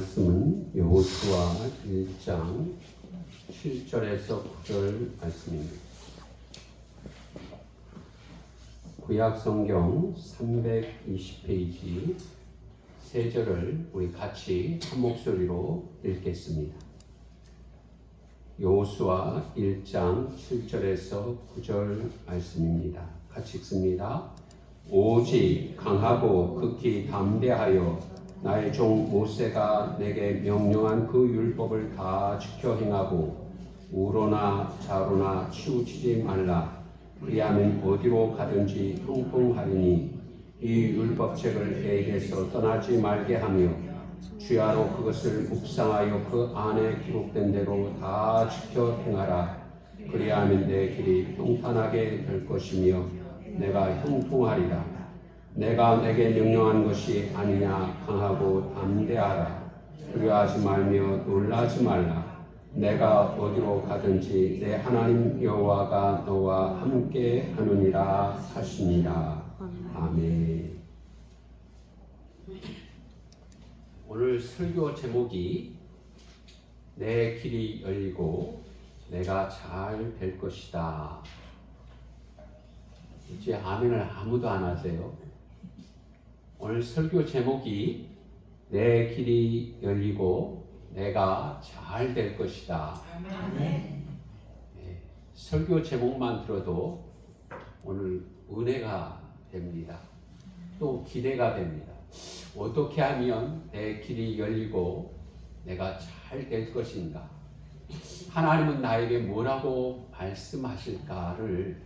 말씀은 여호수아 1장 7절에서 9절 말씀입니다. 구약 성경 320페이지 세 절을 우리 같이 한 목소리로 읽겠습니다. 여호수아 1장 7절에서 9절 말씀입니다. 같이 읽습니다. 오직 강하고 극히 담대하여 나의 종 모세가 내게 명령한 그 율법을 다 지켜 행하고 우로나 좌로나 치우치지 말라. 그리하면 어디로 가든지 형통하리니 이 율법책을 내게서 떠나지 말게 하며 주야로 그것을 묵상하여 그 안에 기록된 대로 다 지켜 행하라. 그리하면 내 길이 평탄하게 될 것이며 내가 형통하리라. 내가 내게 명령한 것이 아니냐. 강하고 담대하라. 두려워하지 말며 놀라지 말라. 내가 어디로 가든지 내 하나님 여호와가 너와 함께 하느니라 하시니라. 아멘. 오늘 설교 제목이 내 길이 열리고 내가 잘 될 것이다. 이제 아멘을 아무도 안 하세요. 오늘 설교 제목이 내 길이 열리고 내가 잘 될 것이다. 네, 설교 제목만 들어도 오늘 은혜가 됩니다. 또 기대가 됩니다. 어떻게 하면 내 길이 열리고 내가 잘 될 것인가? 하나님은 나에게 뭐라고 말씀하실까를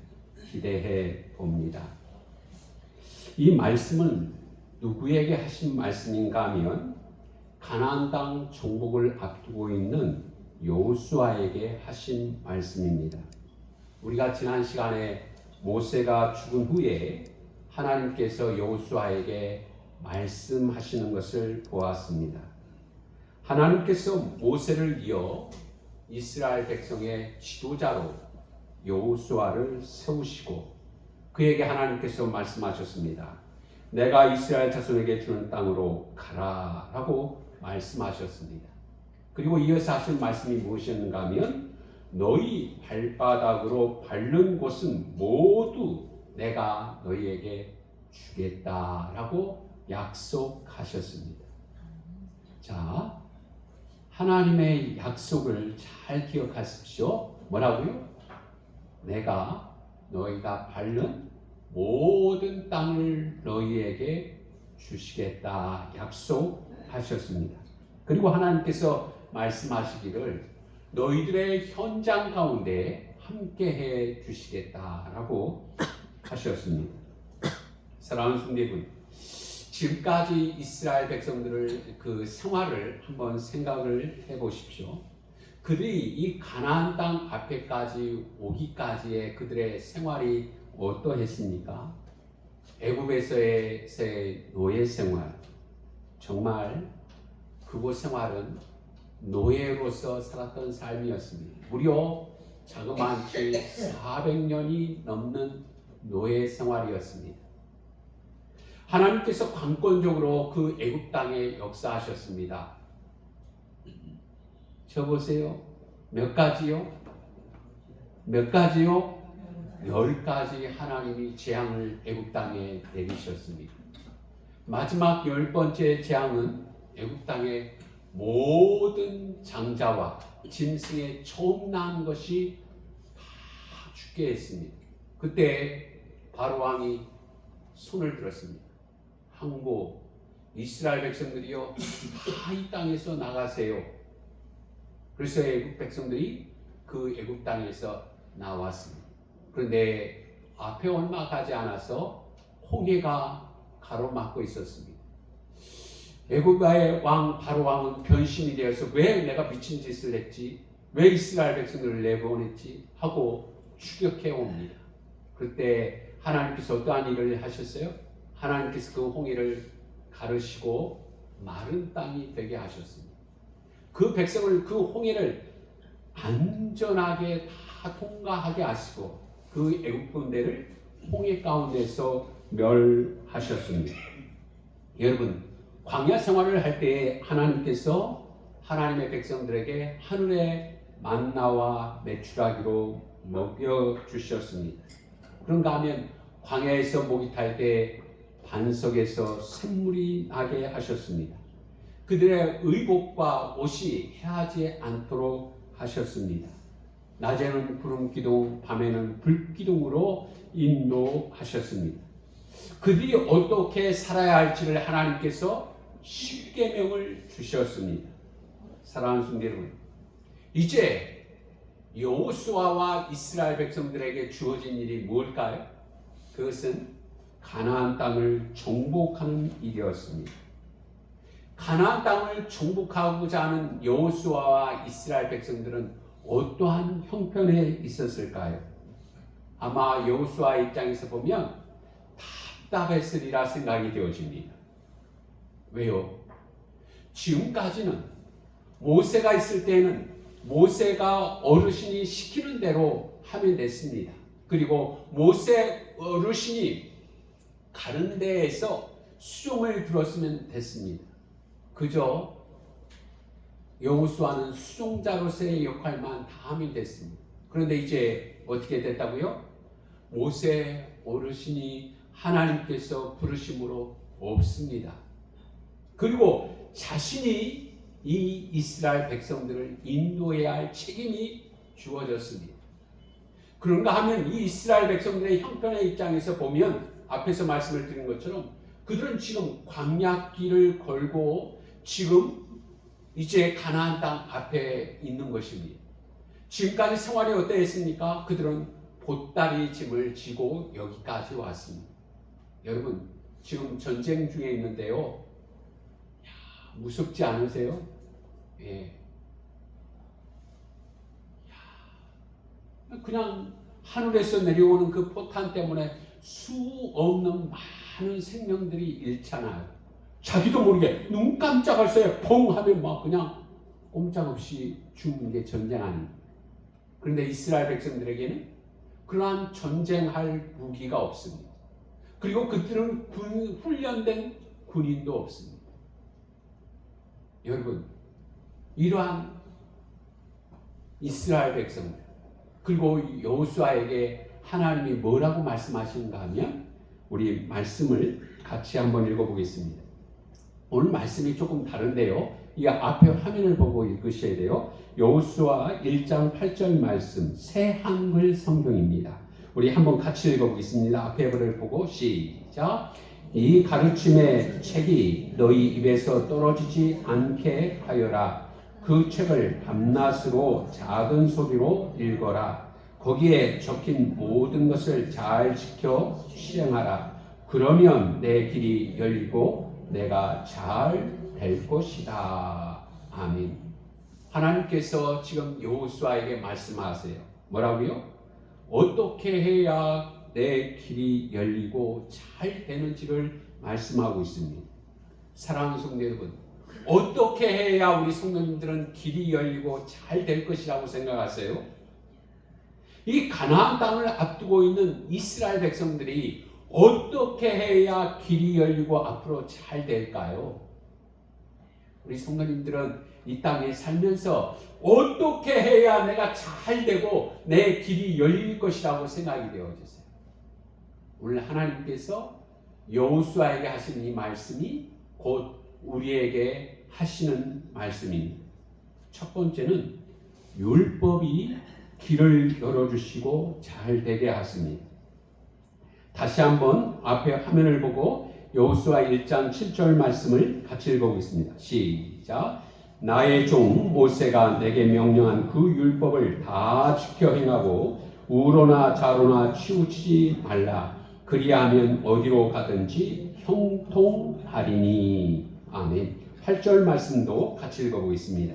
기대해 봅니다. 이 말씀은 누구에게 하신 말씀인가 하면 가나안 땅 정복을 앞두고 있는 여호수아에게 하신 말씀입니다. 우리가 지난 시간에 모세가 죽은 후에 하나님께서 여호수아에게 말씀하시는 것을 보았습니다. 하나님께서 모세를 이어 이스라엘 백성의 지도자로 여호수아를 세우시고 그에게 하나님께서 말씀하셨습니다. 내가 이스라엘 자손에게 주는 땅으로 가라 라고 말씀하셨습니다. 그리고 이어서 하신 말씀이 무엇이었는가 하면 너희 발바닥으로 밟는 곳은 모두 내가 너희에게 주겠다라고 약속하셨습니다. 자, 하나님의 약속을 잘 기억하십시오. 뭐라고요? 내가 너희가 밟는 모든 땅을 너희에게 주시겠다 약속하셨습니다. 그리고 하나님께서 말씀하시기를 너희들의 현장 가운데 함께해 주시겠다라고 하셨습니다. 사랑하는 성도분, 지금까지 이스라엘 백성들을 그 생활을 한번 생각을 해보십시오. 그들이 이 가나안 땅 앞에까지 오기까지의 그들의 생활이 어떠했습니까? 애굽에서의 노예 생활, 정말 그곳 생활은 노예로서 살았던 삶이었습니다. 무려 자그마치 400년이 넘는 노예 생활이었습니다. 하나님께서 관건적으로 그 애굽 땅에 역사하셨습니다. 저 보세요. 몇 가지요? 몇 가지요? 10가지 하나님이 재앙을 애굽 땅에 내리셨습니다. 마지막 10번째 재앙은 애굽 땅의 모든 장자와 짐승의 처음 난 것이 다 죽게 했습니다. 그때 바로 왕이 손을 들었습니다. 항고 이스라엘 백성들이요 다 이 땅에서 나가세요. 그래서 애굽 백성들이 그 애굽 땅에서 나왔습니다. 그런데 앞에 얼마 가지 않아서 홍해가 가로막고 있었습니다. 애굽의 왕 바로 왕은 변심이 되어서 왜 내가 미친 짓을 했지? 왜 이스라엘 백성들을 내보냈지? 하고 추격해 옵니다. 그때 하나님께서 어떠한 일을 하셨어요? 하나님께서 그 홍해를 가르시고 마른 땅이 되게 하셨습니다. 그 백성을 그 홍해를 안전하게 다 통과하게 하시고 그 애굽 군대를 홍해 가운데서 멸하셨습니다. 여러분, 광야 생활을 할 때 하나님께서 하나님의 백성들에게 하늘의 만나와 메추라기로 먹여주셨습니다. 그런가 하면 광야에서 목이 탈 때 반석에서 샘물이 나게 하셨습니다. 그들의 의복과 옷이 해하지 않도록 하셨습니다. 낮에는 구름 기둥, 밤에는 불 기둥으로 인도하셨습니다. 그들이 어떻게 살아야 할지를 하나님께서 십계명을 주셨습니다. 사랑하는 성도 여러분, 이제 여호수아와 이스라엘 백성들에게 주어진 일이 뭘까요? 그것은 가나안 땅을 정복하는 일이었습니다. 가나안 땅을 정복하고자 하는 여호수아와 이스라엘 백성들은 어떠한 형편에 있었을까요? 아마 여호수아 입장에서 보면 답답했으리라 생각이 되어집니다. 왜요? 지금까지는 모세가 있을 때는 모세가 어르신이 시키는 대로 하면 됐습니다. 그리고 모세 어르신이 가는 데에서 수종을 들었으면 됐습니다. 그저 여호수아는 수종자로서의 역할만 다 하면 됐습니다. 그런데 이제 어떻게 됐다고요? 모세 어르신이 하나님께서 부르심으로 없습니다. 그리고 자신이 이 이스라엘 백성들을 인도해야 할 책임이 주어졌습니다. 그런가 하면 이 이스라엘 백성들의 형편의 입장에서 보면 앞에서 말씀을 드린 것처럼 그들은 지금 광야길을 걸고 지금 이제 가나안 땅 앞에 있는 것입니다. 지금까지 생활이 어떠했습니까? 그들은 보따리 짐을 지고 여기까지 왔습니다. 여러분, 지금 전쟁 중에 있는데요. 무섭지 않으세요? 예. 그냥 하늘에서 내려오는 그 포탄 때문에 수 없는 많은 생명들이 잃잖아요. 자기도 모르게 눈 깜짝할 새에 펑 하면 막 그냥 꼼짝없이 죽는 게 전쟁 아닙니까? 그런데 이스라엘 백성들에게는 그러한 전쟁할 무기가 없습니다. 그리고 그들은 훈련된 군인도 없습니다. 여러분, 이러한 이스라엘 백성들 그리고 여호수아에게 하나님이 뭐라고 말씀하시는가 하면 우리 말씀을 같이 한번 읽어보겠습니다. 오늘 말씀이 조금 다른데요. 이 앞에 화면을 보고 읽으셔야 돼요. 여호수아 1장 8절 말씀 새 한글 성경입니다. 우리 한번 같이 읽어보겠습니다. 앞에 글을 보고 시작. 이 가르침의 책이 너희 입에서 떨어지지 않게 하여라. 그 책을 밤낮으로 작은 소리로 읽어라. 거기에 적힌 모든 것을 잘 지켜 실행하라. 그러면 내 길이 열리고 내가 잘 될 것이다. 아멘. 하나님께서 지금 여호수아에게 말씀하세요. 뭐라고요? 어떻게 해야 내 길이 열리고 잘 되는지를 말씀하고 있습니다. 사랑하는 성도 여러분, 어떻게 해야 우리 성도님들은 길이 열리고 잘 될 것이라고 생각하세요? 이 가나안 땅을 앞두고 있는 이스라엘 백성들이 어떻게 해야 길이 열리고 앞으로 잘 될까요? 우리 성도님들은 이 땅에 살면서 어떻게 해야 내가 잘 되고 내 길이 열릴 것이라고 생각이 되어지세요? 오늘 하나님께서 여호수아에게 하신 이 말씀이 곧 우리에게 하시는 말씀입니다. 첫 번째는 율법이 길을 열어주시고 잘 되게 하십니다. 다시 한번 앞에 화면을 보고 여호수아 1장 7절 말씀을 같이 읽어보겠습니다. 시작. 나의 종 모세가 내게 명령한 그 율법을 다 지켜 행하고 우로나 좌로나 치우치지 말라. 그리하면 어디로 가든지 형통하리니. 아멘. 8절 말씀도 같이 읽어보겠습니다.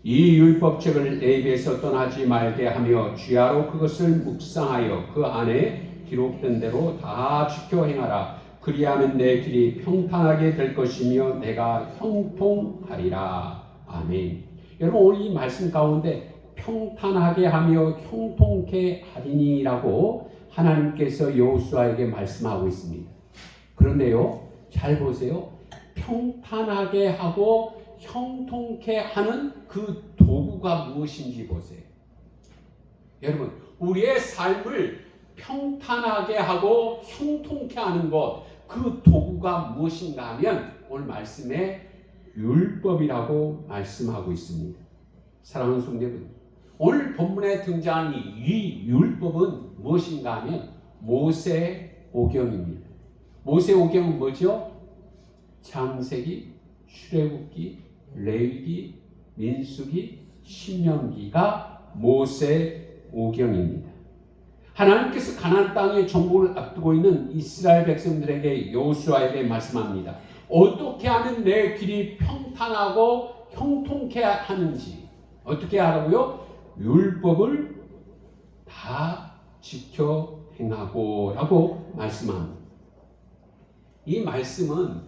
이 율법책을 내 입에서 떠나지 말게 하며 주야로 그것을 묵상하여 그 안에 기록된 대로 다 지켜 행하라. 그리하면 내 길이 평탄하게 될 것이며 내가 형통하리라. 아멘. 여러분, 오늘 이 말씀 가운데 평탄하게 하며 형통케 하리니라고 하나님께서 여호수아에게 말씀하고 있습니다. 그런데요, 잘 보세요. 평탄하게 하고 형통케 하는 그 도구가 무엇인지 보세요. 여러분, 우리의 삶을 평탄하게 하고 형통케 하는 것, 그 도구가 무엇인가 하면 오늘 말씀에 율법이라고 말씀하고 있습니다. 사랑하는 성도들, 오늘 본문에 등장한 이 율법은 무엇인가 하면 모세오경입니다. 모세오경은 뭐죠? 창세기, 출애굽기, 레위기, 민수기, 신명기가 모세오경입니다. 하나님께서 가나안 땅의 정복을 앞두고 있는 이스라엘 백성들에게 여호수아에게 말씀합니다. 어떻게 하면 내 길이 평탄하고 형통케 하는지 어떻게 하라고요? 율법을 다 지켜 행하고 라고 말씀합니다. 이 말씀은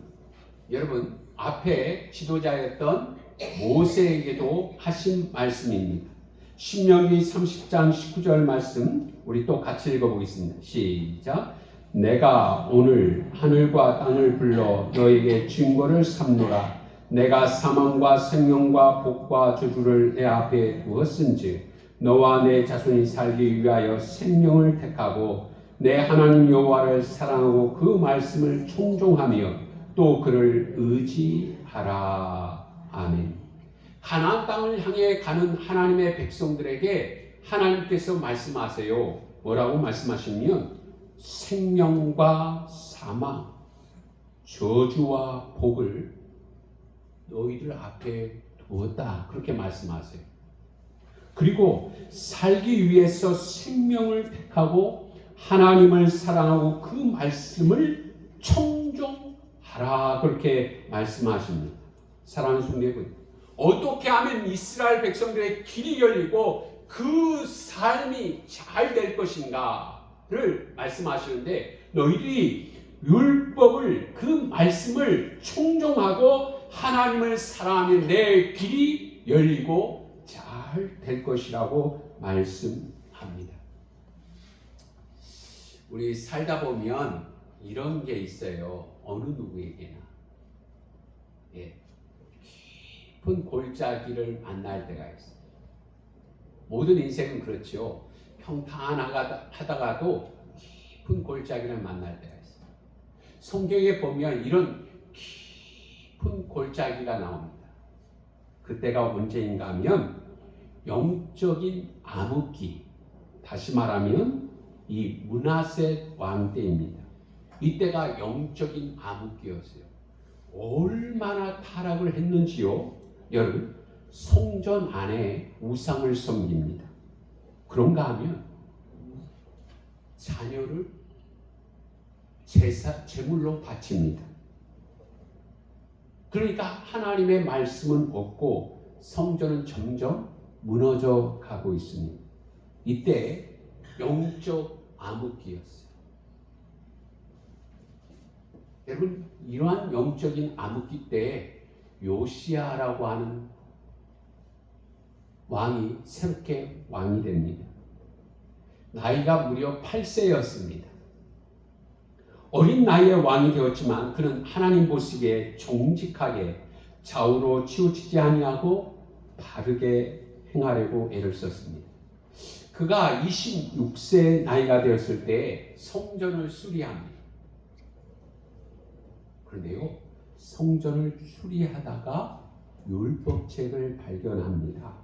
여러분 앞에 지도자였던 모세에게도 하신 말씀입니다. 신명기 30장 19절 말씀 우리 또 같이 읽어보겠습니다. 시작. 내가 오늘 하늘과 땅을 불러 너에게 증거를 삼노라. 내가 사망과 생명과 복과 저주를 내 앞에 두었은즉 너와 내 자손이 살기 위하여 생명을 택하고 내 하나님 여호와를 사랑하고 그 말씀을 청종하며 또 그를 의지하라. 아멘. 가나안 땅을 향해 가는 하나님의 백성들에게 하나님께서 말씀하세요. 뭐라고 말씀하시면 생명과 사망, 저주와 복을 너희들 앞에 두었다. 그렇게 말씀하세요. 그리고 살기 위해서 생명을 택하고 하나님을 사랑하고 그 말씀을 청종하라. 그렇게 말씀하십니다. 사랑하는 성도 여러분, 어떻게 하면 이스라엘 백성들의 길이 열리고 그 삶이 잘 될 것인가를 말씀하시는데 너희들이 율법을 그 말씀을 청종하고 하나님을 사랑하면 내 길이 열리고 잘 될 것이라고 말씀합니다. 우리 살다 보면 이런 게 있어요. 어느 누구에게나. 깊은 골짜기를 만날 때가 있어요. 모든 인생은 그렇죠. 평탄하다가도 깊은 골짜기를 만날 때가 있어요. 성경에 보면 이런 깊은 골짜기가 나옵니다. 그때가 언제인가 하면 영적인 암흑기, 다시 말하면 이 므낫세 왕 때입니다. 이때가 영적인 암흑기였어요. 얼마나 타락을 했는지요. 여러분, 성전 안에 우상을 섬깁니다. 그런가 하면 자녀를 제물로 바칩니다. 그러니까 하나님의 말씀은 없고 성전은 점점 무너져 가고 있습니다. 이때 영적 암흑기였어요. 여러분, 이러한 영적인 암흑기 때 요시야라고 하는 왕이 새롭게 왕이 됩니다. 나이가 무려 8세였습니다. 어린 나이에 왕이 되었지만 그는 하나님 보시기에 정직하게 좌우로 치우치지 아니하고 바르게 행하려고 애를 썼습니다. 그가 26세 나이가 되었을 때 성전을 수리합니다. 그런데요, 성전을 수리하다가 율법책을 발견합니다.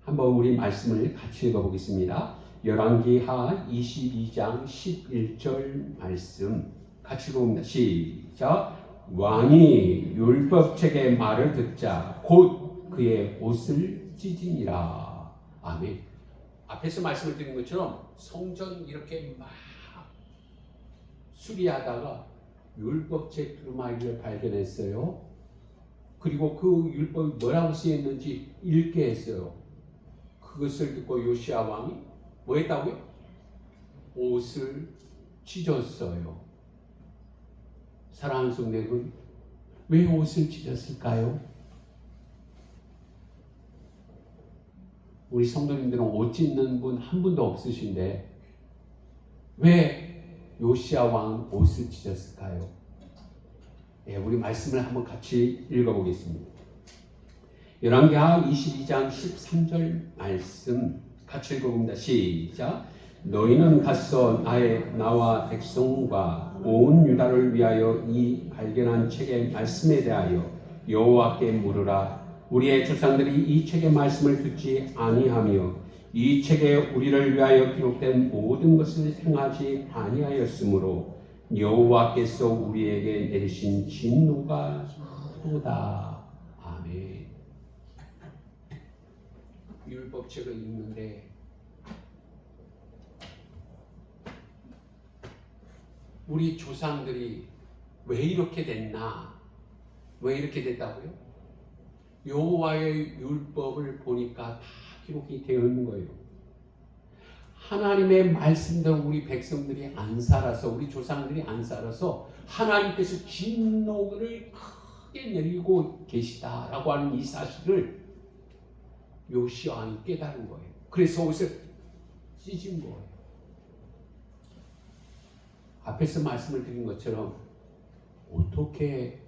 한번 우리 말씀을 같이 읽어보겠습니다. 열왕기하 22장 11절 말씀 같이 읽어봅니다. 시작. 왕이 율법책의 말을 듣자 곧 그의 옷을 찢으니라. 아멘. 앞에서 말씀을 드린 것처럼 성전 이렇게 막 수리하다가 율법책 두루마리를 발견했어요. 그리고 그 율법이 뭐라고 쓰였는지 읽게 했어요. 그것을 듣고 요시야 왕이 뭐 했다고요? 옷을 찢었어요. 사랑하는 성도 여러분, 왜 옷을 찢었을까요? 우리 성도님들은 옷 찢는 분 한 분도 없으신데 왜 요시야 왕 옷을 찢었을까요? 우리 말씀을 한번 같이 읽어보겠습니다. 열왕기하 22장 13절 말씀 같이 읽어봅니다. 시작. 너희는 가서 나와 백성과 온 유다를 위하여 이 발견한 책의 말씀에 대하여 여호와께 물으라. 우리의 조상들이 이 책의 말씀을 듣지 아니하며 이 책에 우리를 위하여 기록된 모든 것을 행하지 아니하였으므로 여호와께서 우리에게 내리신 진노가 크도다. 아멘. 율법책을 읽는데 우리 조상들이 왜 이렇게 됐나? 왜 이렇게 됐다고요? 여호와의 율법을 보니까 다 기록이 되어 있는 거예요. 하나님의 말씀대로 우리 백성들이 안 살아서, 우리 조상들이 안 살아서 하나님께서 진노를 크게 내리고 계시다라고 하는 이 사실을 요시야 왕이 깨달은 거예요. 그래서 옷을 찢은 거예요. 앞에서 말씀을 드린 것처럼 어떻게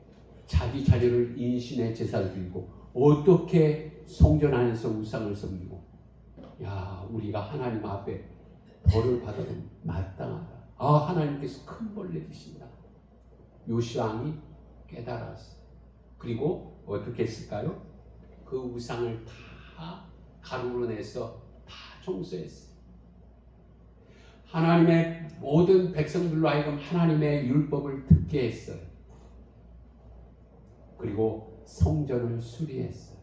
자기 자녀를 인신의 제사를 드리고 어떻게 성전 안에서 우상을 섬기고, 우리가 하나님 앞에 벌을 받아도 마땅하다. 하나님께서 큰 벌 내리신다. 요시야 왕이 깨달았어요. 그리고 어떻게 했을까요? 그 우상을 다 가루로 내서 다 청소했어요. 하나님의 모든 백성들로 하여금 하나님의 율법을 듣게 했어요. 그리고 성전을 수리했어요.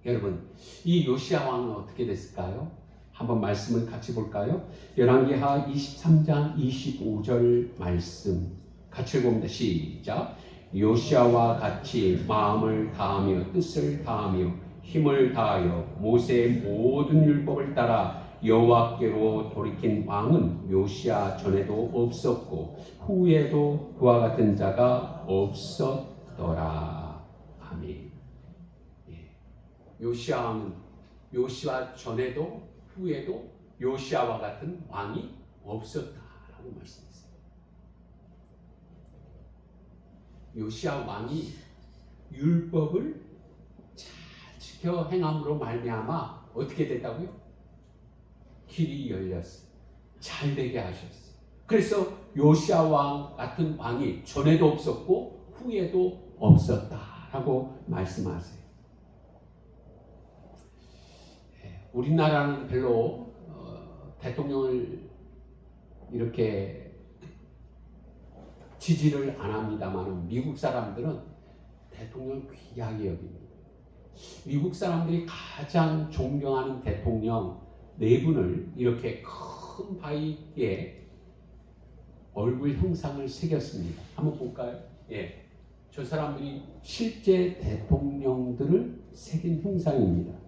여러분, 이 요시야 왕은 어떻게 됐을까요? 한번 말씀을 같이 볼까요? 열왕기하 23장 25절 말씀 같이 읽어봅니다. 시작. 요시야와 같이 마음을 다하며 뜻을 다하며 힘을 다하여 모세의 모든 율법을 따라 여호와께로 돌이킨 왕은 요시야 전에도 없었고 후에도 그와 같은 자가 없었더라. 아멘. 요시야 왕은 요시야 전에도 후에도 요시야와 같은 왕이 없었다라고 말씀했어요. 요시야 왕이 율법을 잘 지켜 행함으로 말미암아 어떻게 됐다고요? 길이 열렸어요. 잘 되게 하셨어요. 그래서 요시야 왕 같은 왕이 전에도 없었고 후에도 없었다라고 말씀하세요. 우리나라는 별로 대통령을 이렇게 지지를 안 합니다만 미국 사람들은 대통령을 귀하게 여깁니다. 미국 사람들이 가장 존경하는 대통령 네 분을 이렇게 큰 바위에 얼굴 형상을 새겼습니다. 한번 볼까요? 저 사람들이 실제 대통령들을 새긴 형상입니다.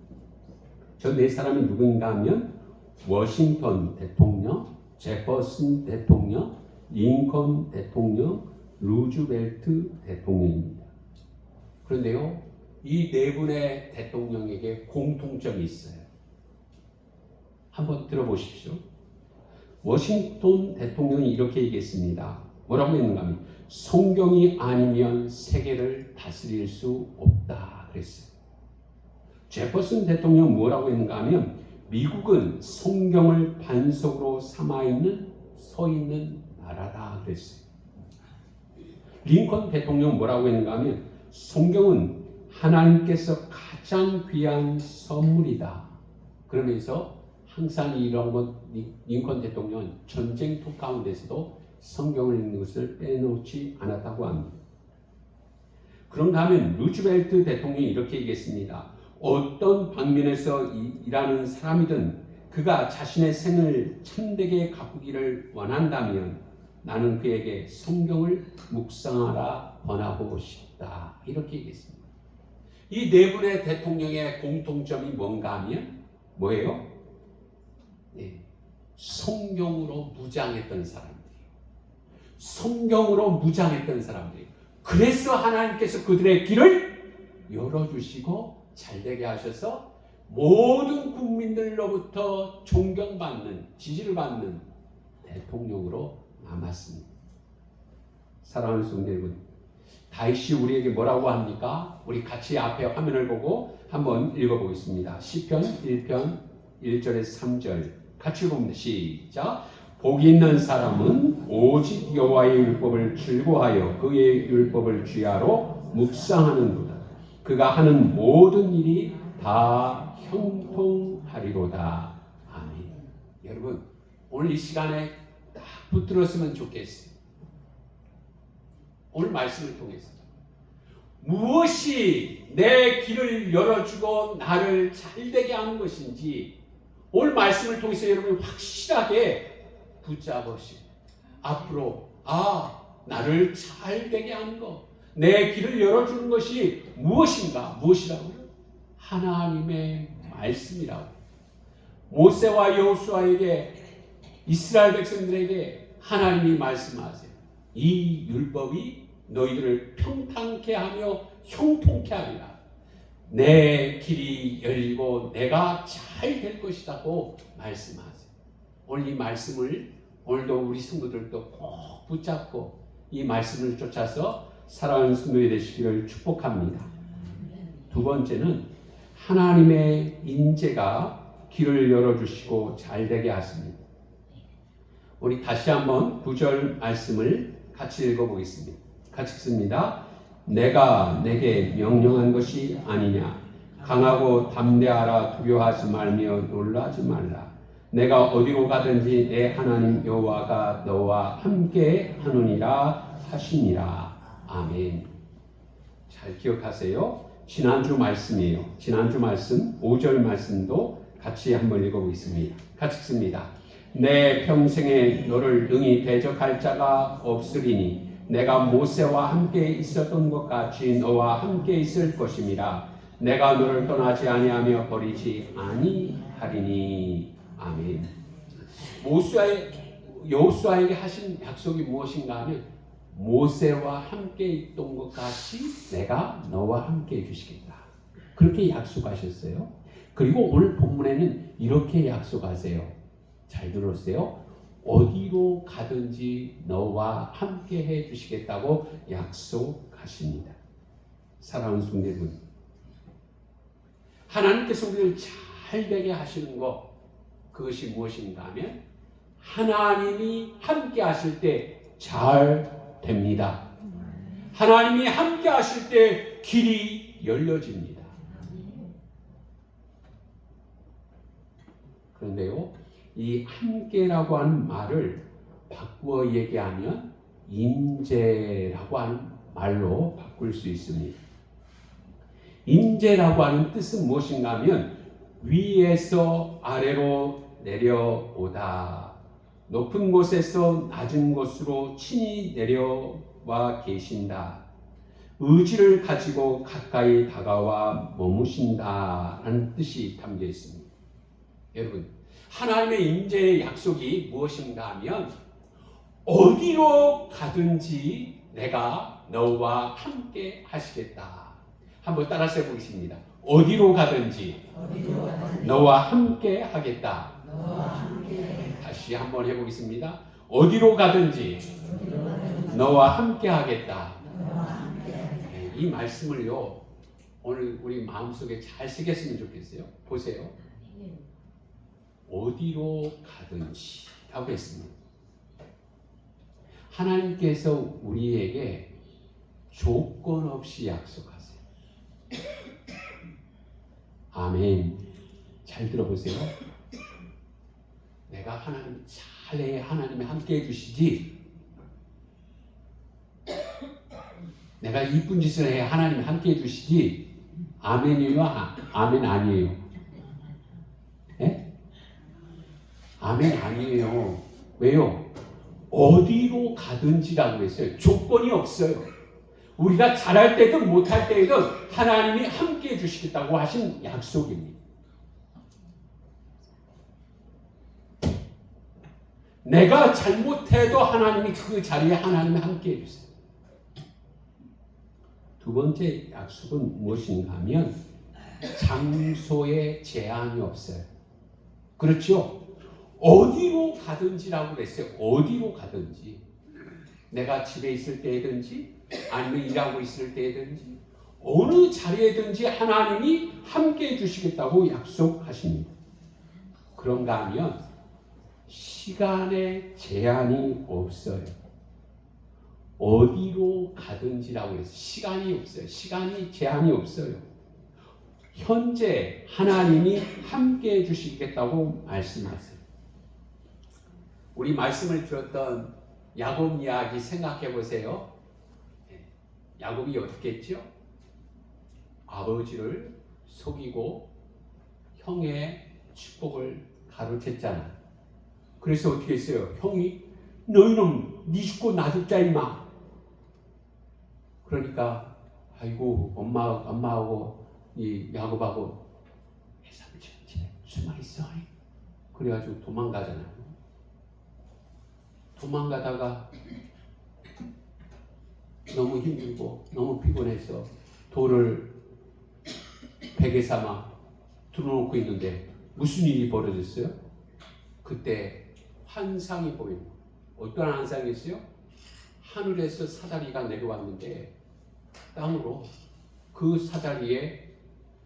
저 네 사람이 누구인가 하면 워싱턴 대통령, 제퍼슨 대통령, 링컨 대통령, 루즈벨트 대통령입니다. 그런데요, 이 네 분의 대통령에게 공통점이 있어요. 한번 들어보십시오. 워싱턴 대통령이 이렇게 얘기했습니다. 뭐라고 했는가 하면 성경이 아니면 세계를 다스릴 수 없다 그랬어요. 제퍼슨 대통령은 뭐라고 했는가 하면 미국은 성경을 반석으로 서 있는 나라다 그랬어요. 링컨 대통령은 뭐라고 했는가 하면 성경은 하나님께서 가장 귀한 선물이다. 그러면서 항상 이런 것 링컨 대통령은 전쟁터 가운데서도 성경을 읽는 것을 빼놓지 않았다고 합니다. 그런가 하면 루즈벨트 대통령이 이렇게 얘기했습니다. 어떤 방면에서 일하는 사람이든 그가 자신의 생을 참되게 가꾸기를 원한다면 나는 그에게 성경을 묵상하라 권하고 싶다. 이렇게 얘기했습니다. 이 네 분의 대통령의 공통점이 뭔가 하면 뭐예요? 성경으로 무장했던 사람들이에요. 성경으로 무장했던 사람들이에요. 그래서 하나님께서 그들의 길을 열어주시고 잘되게 하셔서 모든 국민들로부터 존경받는, 지지를 받는 대통령으로 남았습니다. 사랑하는 성도 여러분, 다윗이 우리에게 뭐라고 합니까? 우리 같이 앞에 화면을 보고 한번 읽어보겠습니다. 시편 1편 1절에서 3절 같이 읽어봅니다. 시작. 복 있는 사람은 오직 여호와의 율법을 즐거워하여 그의 율법을 주야로 묵상하는도다. 그가 하는 모든 일이 다 형통하리로다. 아멘. 여러분 오늘 이 시간에 딱 붙들었으면 좋겠어요. 오늘 말씀을 통해서 무엇이 내 길을 열어주고 나를 잘되게 하는 것인지 오늘 말씀을 통해서 여러분이 확실하게 붙잡으시고 앞으로 나를 잘되게 하는 것, 내 길을 열어주는 것이 무엇인가? 무엇이라고요? 하나님의 말씀이라고. 모세와 여호수아에게 이스라엘 백성들에게 하나님이 말씀하세요. 이 율법이 너희들을 평탄케 하며 형통케 하리라. 내 길이 열리고 내가 잘 될 것이라고 말씀하세요. 오늘 이 말씀을 오늘도 우리 성도들도 꼭 붙잡고 이 말씀을 쫓아서 살아가는 성도가 되시기를 축복합니다. 두 번째는 하나님의 인재가 길을 열어주시고 잘되게 하십니다. 우리 다시 한번 9절 말씀을 같이 읽어보겠습니다. 같이 읽습니다. 내가 내게 명령한 것이 아니냐. 강하고 담대하라. 두려워하지 말며 놀라지 말라. 내가 어디로 가든지 내 하나님 여호와가 너와 함께 하느니라 하시니라. 아멘. 잘 기억하세요. 지난주 말씀이에요. 지난주 말씀 5절 말씀도 같이 한번 읽어보겠습니다. 같이 읽습니다. 내 평생에 너를 능히 대적할 자가 없으리니 내가 모세와 함께 있었던 것 같이 너와 함께 있을 것임이라. 내가 너를 떠나지 아니하며 버리지 아니하리니. 아멘. 여호수아에게 하신 약속이 무엇인가 하면 모세와 함께 있던 것 같이 내가 너와 함께 해주시겠다. 그렇게 약속하셨어요. 그리고 오늘 본문에는 이렇게 약속하세요. 잘 들었어요. 어디로 가든지 너와 함께 해주시겠다고 약속하십니다. 사랑하는 성도 여러분, 하나님께서 우리를 잘되게 하시는 것, 그것이 무엇인가 하면 하나님이 함께 하실 때 잘 됩니다. 하나님이 함께 하실 때 길이 열려집니다. 그런데요, 이 함께라고 하는 말을 바꾸어 얘기하면 임재라고 하는 말로 바꿀 수 있습니다. 임재라고 하는 뜻은 무엇인가 하면 위에서 아래로 내려오다. 높은 곳에서 낮은 곳으로 친히 내려와 계신다. 의지를 가지고 가까이 다가와 머무신다라는 뜻이 담겨 있습니다. 여러분, 하나님의 임재의 약속이 무엇인가 하면 어디로 가든지 내가 너와 함께 하시겠다. 한번 따라서 해보겠습니다. 어디로 가든지 너와 함께 하겠다. 다시 한번 해보겠습니다. 어디로 가든지 너와 함께 하겠다. 이 말씀을요, 오늘 우리 마음속에 잘 새겼으면 좋겠어요. 보세요. 어디로 가든지 하고 했습니다. 하나님께서 우리에게 조건 없이 약속하세요. 아멘. 잘 들어보세요. 내가 하나님 잘해야 하나님이 함께 해주시지, 내가 이쁜 짓을 해야 하나님이 함께 해주시지, 아멘이에요? 아멘 아니에요? 네? 아멘 아니에요. 왜요? 어디로 가든지라고 했어요. 조건이 없어요. 우리가 잘할 때든 못할 때든 하나님이 함께 해주시겠다고 하신 약속입니다. 내가 잘못해도 하나님이 그 자리에 하나님이 함께 해주세요. 두 번째 약속은 무엇인가 하면 장소에 제한이 없어요. 그렇죠? 어디로 가든지라고 그랬어요. 어디로 가든지. 내가 집에 있을 때든지 아니면 일하고 있을 때든지 어느 자리에든지 하나님이 함께 해주시겠다고 약속하십니다. 그런가 하면 시간에 제한이 없어요. 어디로 가든지라고 해서 시간이 없어요. 시간이 제한이 없어요. 현재 하나님이 함께 해주시겠다고 말씀하세요. 우리 말씀을 들었던 야곱 이야기 생각해 보세요. 야곱이 어떻게 했죠? 아버지를 속이고 형의 축복을 가로챘잖아. 그래서 어떻게 했어요? 형이 너희는 네 죽고 나 죽자 임마. 그러니까 아이고 엄마하고 이 야곱하고 삼촌 집에 숨어 있어. 그래가지고 도망가잖아요. 도망가다가 너무 힘들고 너무 피곤해서 돌을 베개 삼아 들어놓고 있는데 무슨 일이 벌어졌어요? 그때 환상이 보이는 거예요. 어떤 환상이었어요? 하늘에서 사다리가 내려왔는데 땅으로 그 사다리에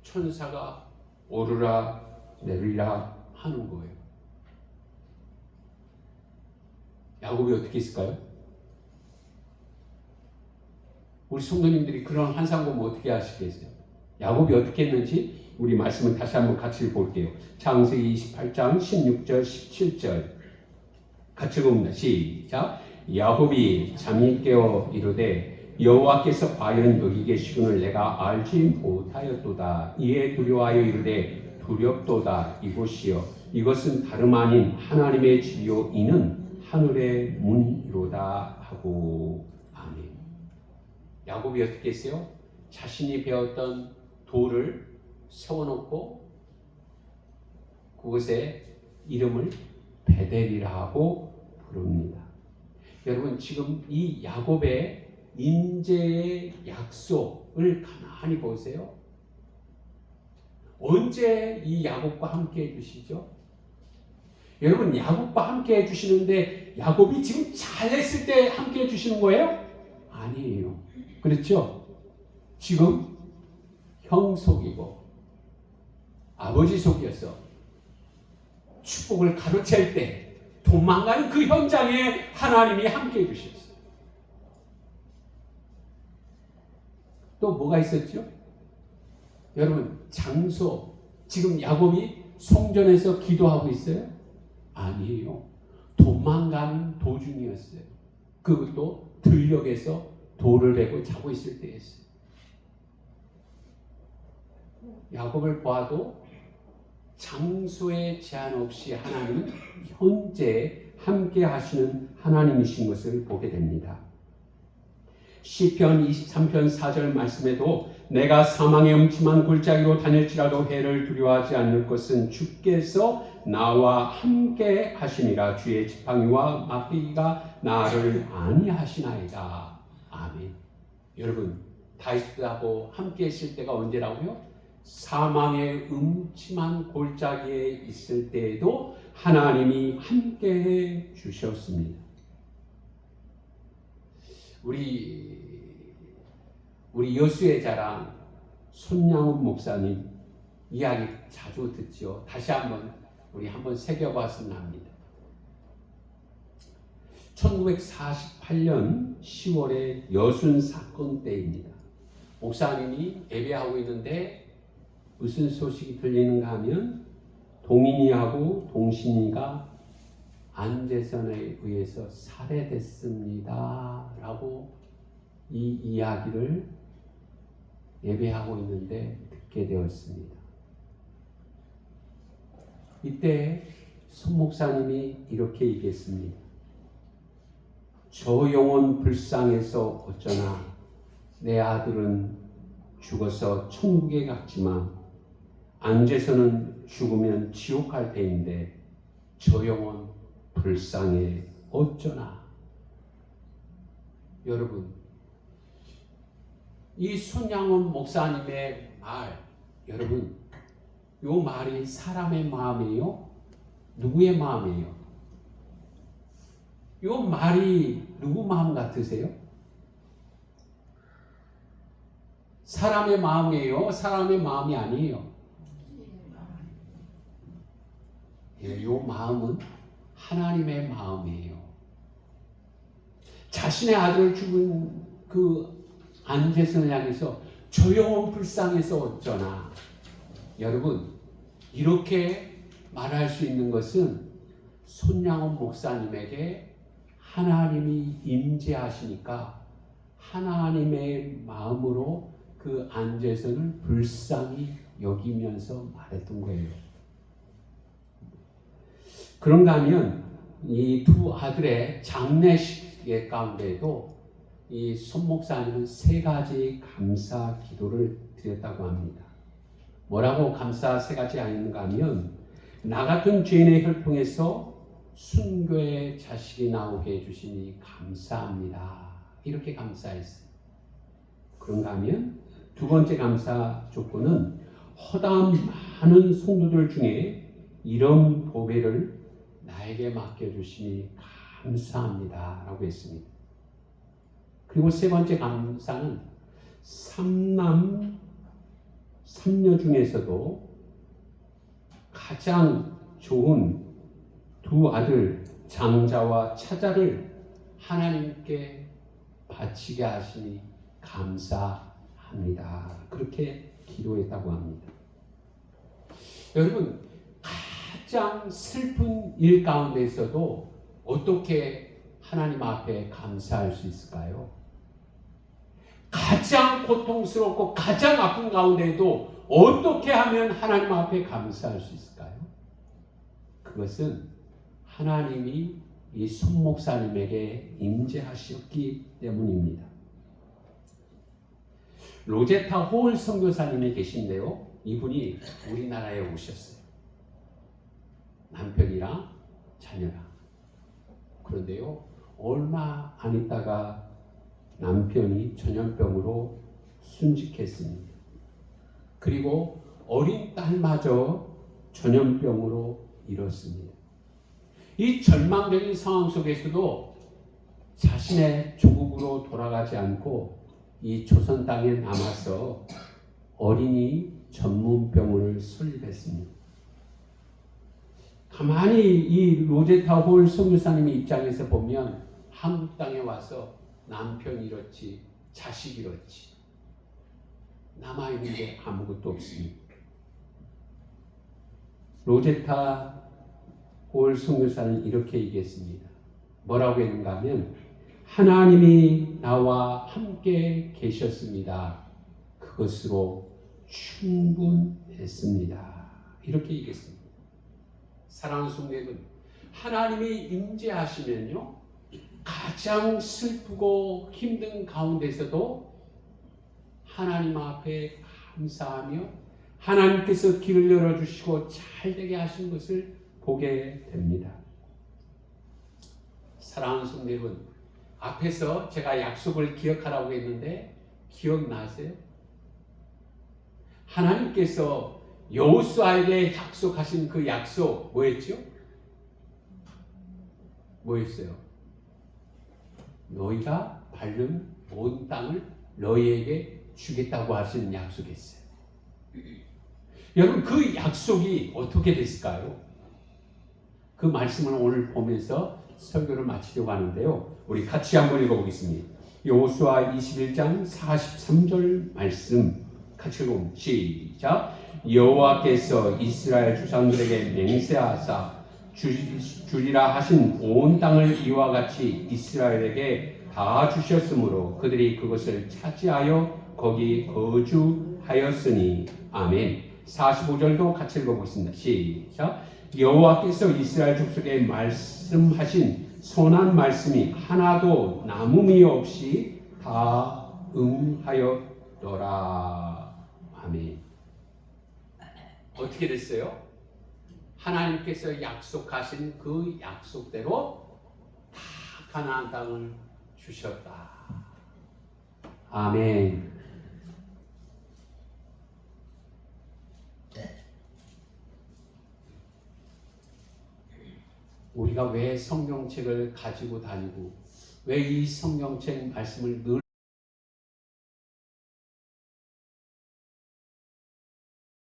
천사가 오르라 내리라 하는 거예요. 야곱이 어떻게 했을까요? 우리 성도님들이 그런 환상 보면 어떻게 하시겠어요? 야곱이 어떻게 했는지 우리 말씀을 다시 한번 같이 볼게요. 창세기 28장 16절 17절 같이 봅니다. 시작. 야곱이 잠이 깨어 이르되 여호와께서 과연 여기 계시군을 내가 알지 못하였도다. 이에 두려워하여 이르되 두렵도다. 이곳이여 이것은 다름 아닌 하나님의 집이요 이는 하늘의 문이로다 하고. 아멘. 야곱이 어떻게 했어요? 자신이 배웠던 돌을 세워놓고 그곳에 이름을 베델이라고 부릅니다. 여러분 지금 이 야곱의 인재의 약속을 가만히 보세요. 언제 이 야곱과 함께 해주시죠? 여러분 야곱과 함께 해주시는데 야곱이 지금 잘했을 때 함께 해주시는 거예요? 아니에요. 그렇죠? 지금 형 속이고 아버지 속이어서 축복을 가로챌 때 도망가는 그 현장에 하나님이 함께 해주셨어요. 또 뭐가 있었죠? 여러분 장소 지금 야곱이 성전에서 기도하고 있어요? 아니에요. 도망가는 도중이었어요. 그것도 들녘에서 돌을 베고 자고 있을 때였어요. 야곱을 보아도 장소에 제한 없이 하나님은 현재 함께 하시는 하나님이신 것을 보게 됩니다. 시편 23편 4절 말씀에도 내가 사망의 음침한 골짜기로 다닐지라도 해를 두려워하지 않을 것은 주께서 나와 함께 하시니라. 주의 지팡이와 막대기가 나를 안위하시나이다. 아멘. 여러분 다윗하고 함께 했을 때가 언제라고요? 사망의 음침한 골짜기에 있을 때에도 하나님이 함께해 주셨습니다. 우리 여수의 자랑 손양훈 목사님 이야기 자주 듣죠. 다시 한번 우리 한번 새겨봤으면 합니다. 1948년 10월에 여순 사건 때입니다. 목사님이 예배하고 있는데 무슨 소식이 들리는가 하면 동인이하고 동신이가 안재선에 의해서 살해됐습니다 라고 이 이야기를 예배하고 있는데 듣게 되었습니다. 이때 손 목사님이 이렇게 얘기했습니다. 저 영혼 불쌍해서 어쩌나 내 아들은 죽어서 천국에 갔지만 안재선은 죽으면 지옥 갈 때인데 저 영혼 불쌍해 어쩌나. 여러분 이 손양훈 목사님의 말, 여러분 이 말이 사람의 마음이에요? 누구의 마음이에요? 이 말이 누구 마음 같으세요? 사람의 마음이에요? 사람의 마음이 아니에요. 이 마음은 하나님의 마음이에요. 자신의 아들을 죽은 그 안제선을 향해서 저 영혼 불쌍해서 어쩌나. 여러분, 이렇게 말할 수 있는 것은 손양원 목사님에게 하나님이 임재하시니까 하나님의 마음으로 그 안제선을 불쌍히 여기면서 말했던 거예요. 그런가 하면 이 두 아들의 장례식 가운데에도 이 손 목사님은 세 가지 감사 기도를 드렸다고 합니다. 뭐라고 감사 세 가지 하는가 하면, 나 같은 죄인의 혈통에서 순교의 자식이 나오게 해주시니 감사합니다. 이렇게 감사했어요. 그런가 하면 두 번째 감사 조건은, 허다한 많은 성도들 중에 이런 보배를 나에게 맡겨주시니 감사합니다 라고 했습니다. 그리고 세 번째 감사는, 삼남 삼녀 중에서도 가장 좋은 두 아들 장자와 차자를 하나님께 바치게 하시니 감사합니다. 그렇게 기도했다고 합니다. 여러분, 가장 슬픈 일 가운데서도 어떻게 하나님 앞에 감사할 수 있을까요? 가장 고통스럽고 가장 아픈 가운데에도 어떻게 하면 하나님 앞에 감사할 수 있을까요? 그것은 하나님이 이 손 목사님에게 임재하셨기 때문입니다. 로제타 호울 선교사님이 계신데요. 이분이 우리나라에 오셨어요. 남편이랑 자녀랑. 그런데요, 얼마 안 있다가 남편이 전염병으로 순직했습니다. 그리고 어린 딸마저 전염병으로 잃었습니다. 이 절망적인 상황 속에서도 자신의 조국으로 돌아가지 않고 이 조선 땅에 남아서 어린이 전문병원을 설립했습니다. 가만히 이 로제타 홀 선교사님의 입장에서 보면 한국 땅에 와서 남편 잃었지, 자식 잃었지, 남아있는 게 아무것도 없습니다. 로제타 홀 선교사는 이렇게 얘기했습니다. 뭐라고 했는가 하면, 하나님이 나와 함께 계셨습니다. 그것으로 충분했습니다. 이렇게 얘기했습니다. 사랑하는 성도 여러분, 하나님이 임재하시면요, 가장 슬프고 힘든 가운데서도 하나님 앞에 감사하며 하나님께서 길을 열어주시고 잘되게 하신 것을 보게 됩니다. 사랑하는 성도 여러분, 앞에서 제가 약속을 기억하라고 했는데 기억나세요? 하나님께서 여호수아에게 약속하신 그 약속 뭐였죠? 뭐였어요? 너희가 밟는 온 땅을 너희에게 주겠다고 하시는 약속이었어요. 여러분, 그 약속이 어떻게 됐을까요? 그 말씀을 오늘 보면서 설교를 마치려고 하는데요. 우리 같이 한번 읽어보겠습니다. 여호수아 21장 43절 말씀 같이 읽어봅니다. 시작. 여호와께서 이스라엘 주상들에게 맹세하사 주리라 하신 온 땅을 이와 같이 이스라엘에게 다 주셨으므로 그들이 그것을 차지하여 거기 거주하였으니. 아멘. 45절도 같이 읽어보겠습니다. 시작. 여호와께서 이스라엘 족속에 말씀하신 선한 말씀이 하나도 남음이 없이 다 응하였더라. 아멘. 어떻게 됐어요? 하나님께서 약속하신 그 약속대로 다 가나안 땅을 주셨다. 아멘. 우리가 왜 성경책을 가지고 다니고 왜 이 성경책 말씀을 늘